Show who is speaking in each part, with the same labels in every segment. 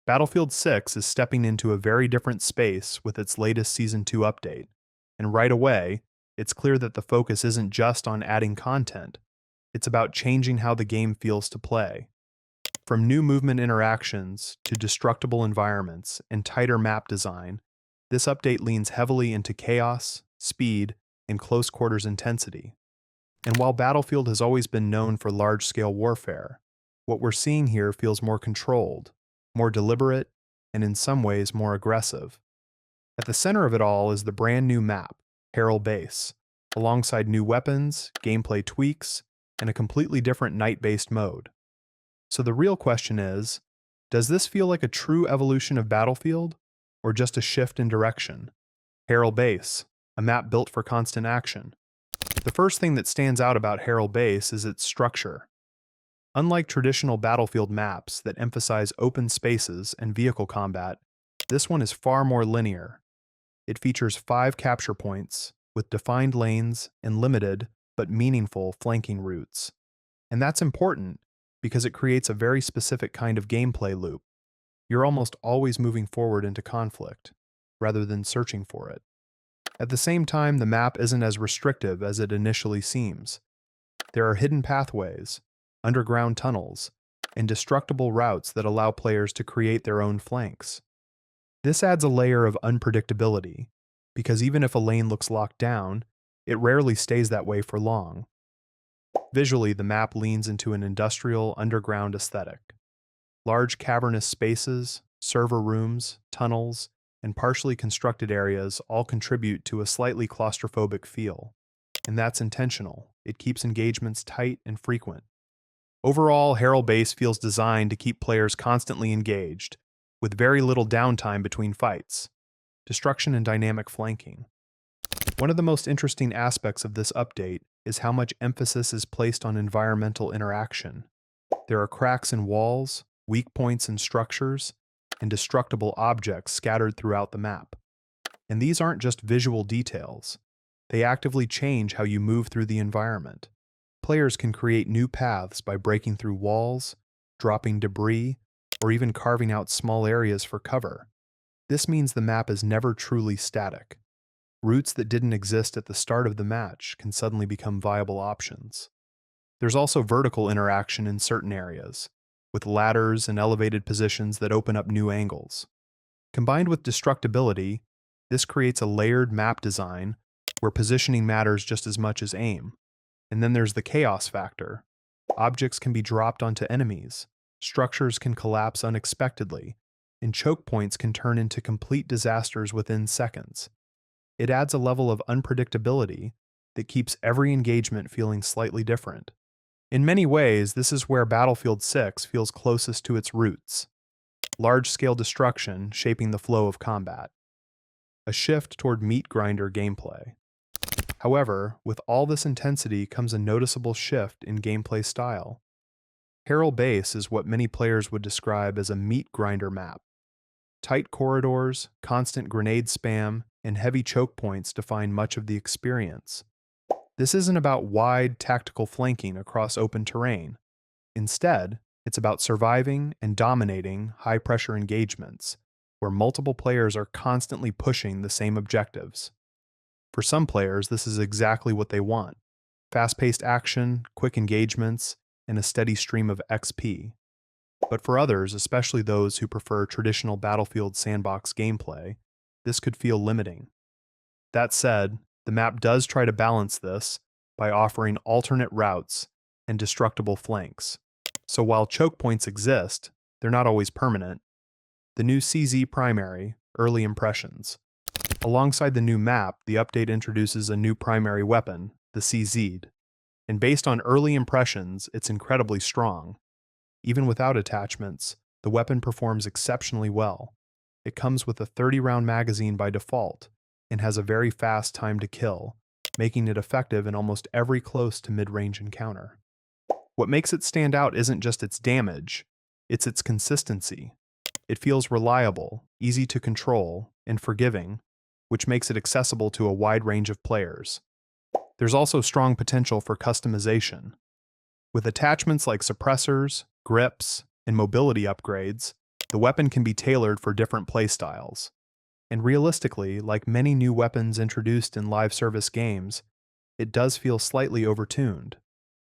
Speaker 1: Battlefield 6 is stepping into a very different space with its latest Season 2 update, and right away, it's clear that the focus isn't just on adding content, it's about changing how the game feels to play. From new movement interactions to destructible environments and tighter map design, this update leans heavily into chaos, speed, and close quarters intensity. And while Battlefield has always been known for large-scale warfare, what we're seeing here feels more controlled, more deliberate, and in some ways more aggressive. At the center of it all is the brand new map, Harrell Base, alongside new weapons, gameplay tweaks, and a completely different night-based mode. So the real question is, does this feel like a true evolution of Battlefield, or just a shift in direction? Harrell Base, a map built for constant action. The first thing that stands out about Harrell Base is its structure. Unlike traditional Battlefield maps that emphasize open spaces and vehicle combat, this one is far more linear. It features 5 capture points, with defined lanes and limited, but meaningful, flanking routes. And that's important, because it creates a very specific kind of gameplay loop. You're almost always moving forward into conflict, rather than searching for it. At the same time, the map isn't as restrictive as it initially seems. There are hidden pathways, underground tunnels, and destructible routes that allow players to create their own flanks. This adds a layer of unpredictability, because even if a lane looks locked down, it rarely stays that way for long. Visually, the map leans into an industrial, underground aesthetic. Large cavernous spaces, server rooms, tunnels, and partially constructed areas all contribute to a slightly claustrophobic feel. And that's intentional. It keeps engagements tight and frequent. Overall, Harrell Base feels designed to keep players constantly engaged, with very little downtime between fights. Destruction and dynamic flanking. One of the most interesting aspects of this update is how much emphasis is placed on environmental interaction. There are cracks in walls, weak points in structures, and destructible objects scattered throughout the map. And these aren't just visual details. They actively change how you move through the environment. Players can create new paths by breaking through walls, dropping debris, or even carving out small areas for cover. This means the map is never truly static. Routes that didn't exist at the start of the match can suddenly become viable options. There's also vertical interaction in certain areas, with ladders and elevated positions that open up new angles. Combined with destructibility, this creates a layered map design where positioning matters just as much as aim. And then there's the chaos factor. Objects can be dropped onto enemies, structures can collapse unexpectedly, and choke points can turn into complete disasters within seconds. It adds a level of unpredictability that keeps every engagement feeling slightly different. In many ways, this is where Battlefield 6 feels closest to its roots. Large-scale destruction shaping the flow of combat. A shift toward meat grinder gameplay. However, with all this intensity comes a noticeable shift in gameplay style. Harrell Base is what many players would describe as a meat grinder map. Tight corridors, constant grenade spam, and heavy choke points define much of the experience. This isn't about wide, tactical flanking across open terrain. Instead, it's about surviving and dominating high-pressure engagements, where multiple players are constantly pushing the same objectives. For some players, this is exactly what they want: fast-paced action, quick engagements, and a steady stream of XP. But for others, especially those who prefer traditional Battlefield sandbox gameplay, this could feel limiting. That said, the map does try to balance this by offering alternate routes and destructible flanks. So while choke points exist, they're not always permanent. The new CZ primary, Early Impressions. Alongside the new map, the update introduces a new primary weapon, the CZ. And based on early impressions, it's incredibly strong. Even without attachments, the weapon performs exceptionally well. It comes with a 30-round magazine by default, and has a very fast time to kill, making it effective in almost every close to mid-range encounter. What makes it stand out isn't just its damage, it's its consistency. It feels reliable, easy to control, and forgiving, which makes it accessible to a wide range of players. There's also strong potential for customization. With attachments like suppressors, grips, and mobility upgrades, The weapon can be tailored for different playstyles. And realistically, like many new weapons introduced in live service games, it does feel slightly overtuned.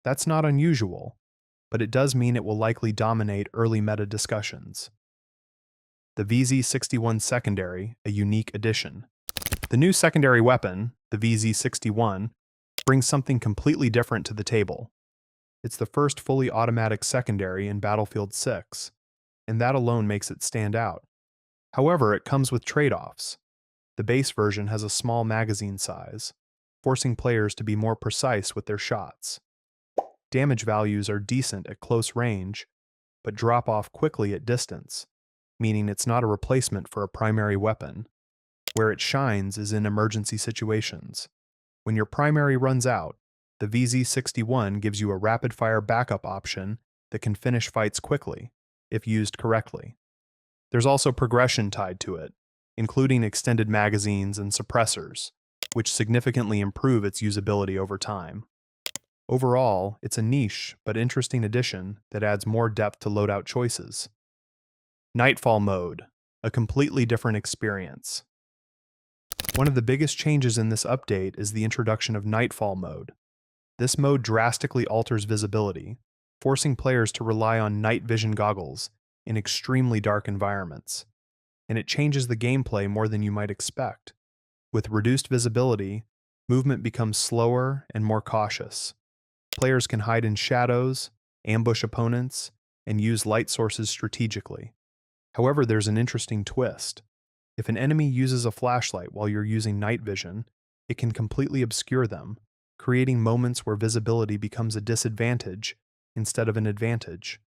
Speaker 1: That's not unusual, but it does mean it will likely dominate early meta discussions. The VZ61 Secondary, a unique addition. The new secondary weapon, the VZ61, brings something completely different to the table. It's the first fully automatic secondary in Battlefield 6, and that alone makes it stand out. However, it comes with trade-offs. The base version has a small magazine size, forcing players to be more precise with their shots. Damage values are decent at close range, but drop off quickly at distance, meaning it's not a replacement for a primary weapon. Where it shines is in emergency situations. When your primary runs out, the VZ61 gives you a rapid-fire backup option that can finish fights quickly, if used correctly. There's also progression tied to it, including extended magazines and suppressors, which significantly improve its usability over time. Overall, it's a niche but interesting addition that adds more depth to loadout choices. Nightfall mode, a completely different experience. One of the biggest changes in this update is the introduction of Nightfall mode. This mode drastically alters visibility, forcing players to rely on night vision goggles in extremely dark environments. And it changes the gameplay more than you might expect. With reduced visibility, movement becomes slower and more cautious. Players can hide in shadows, ambush opponents, and use light sources strategically. However, there's an interesting twist. If an enemy uses a flashlight while you're using night vision, it can completely obscure them, creating moments where visibility becomes a disadvantage instead of an advantage.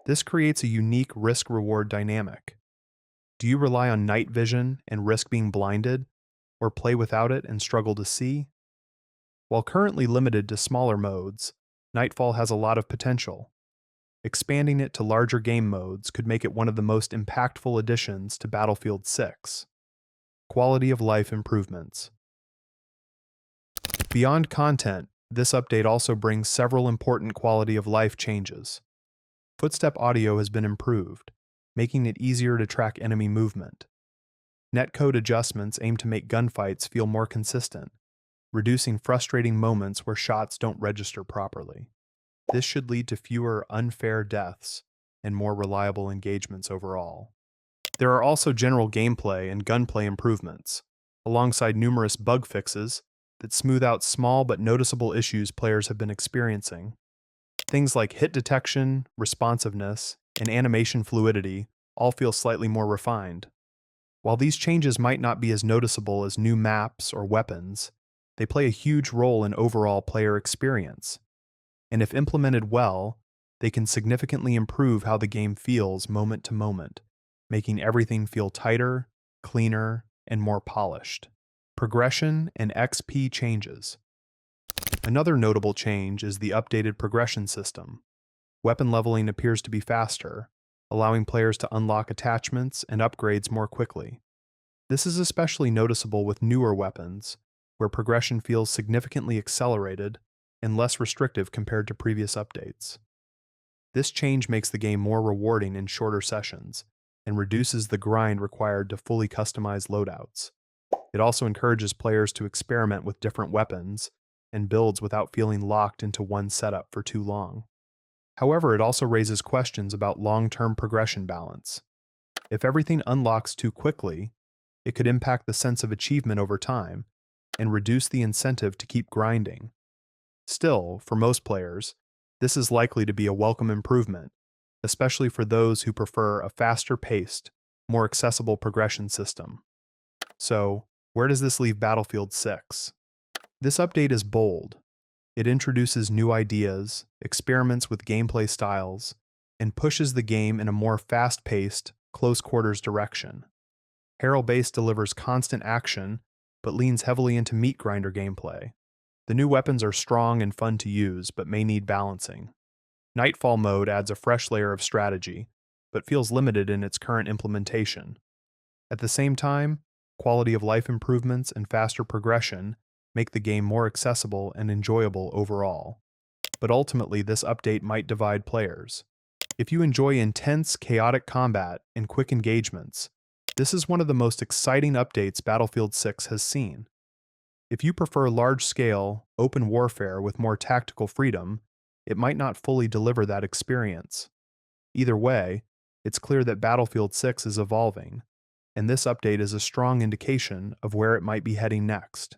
Speaker 1: This creates a unique risk-reward dynamic. Do you rely on night vision and risk being blinded, or play without it and struggle to see? While currently limited to smaller modes, Nightfall has a lot of potential. Expanding it to larger game modes could make it one of the most impactful additions to Battlefield 6. Quality of life improvements. Beyond content, this update also brings several important quality of life changes. Footstep audio has been improved, making it easier to track enemy movement. Netcode adjustments aim to make gunfights feel more consistent, reducing frustrating moments where shots don't register properly. This should lead to fewer unfair deaths and more reliable engagements overall. There are also general gameplay and gunplay improvements, alongside numerous bug fixes that smooth out small but noticeable issues players have been experiencing. Things like hit detection, responsiveness, and animation fluidity all feel slightly more refined. While these changes might not be as noticeable as new maps or weapons, they play a huge role in overall player experience. And if implemented well, they can significantly improve how the game feels moment to moment, making everything feel tighter, cleaner, and more polished. Progression and XP changes. Another notable change is the updated progression system. Weapon leveling appears to be faster, allowing players to unlock attachments and upgrades more quickly. This is especially noticeable with newer weapons, where progression feels significantly accelerated and less restrictive compared to previous updates. This change makes the game more rewarding in shorter sessions and reduces the grind required to fully customize loadouts. It also encourages players to experiment with different weapons and builds without feeling locked into one setup for too long. However, it also raises questions about long-term progression balance. If everything unlocks too quickly, it could impact the sense of achievement over time and reduce the incentive to keep grinding. Still, for most players, this is likely to be a welcome improvement, especially for those who prefer a faster-paced, more accessible progression system. So, where does this leave Battlefield 6? This update is bold. It introduces new ideas, experiments with gameplay styles, and pushes the game in a more fast-paced, close-quarters direction. Harrell Base delivers constant action, but leans heavily into meat grinder gameplay. The new weapons are strong and fun to use, but may need balancing. Nightfall mode adds a fresh layer of strategy, but feels limited in its current implementation. At the same time, quality of life improvements and faster progression make the game more accessible and enjoyable overall. But ultimately, this update might divide players. If you enjoy intense, chaotic combat and quick engagements, this is one of the most exciting updates Battlefield 6 has seen. If you prefer large-scale, open warfare with more tactical freedom, it might not fully deliver that experience. Either way, it's clear that Battlefield 6 is evolving, and this update is a strong indication of where it might be heading next.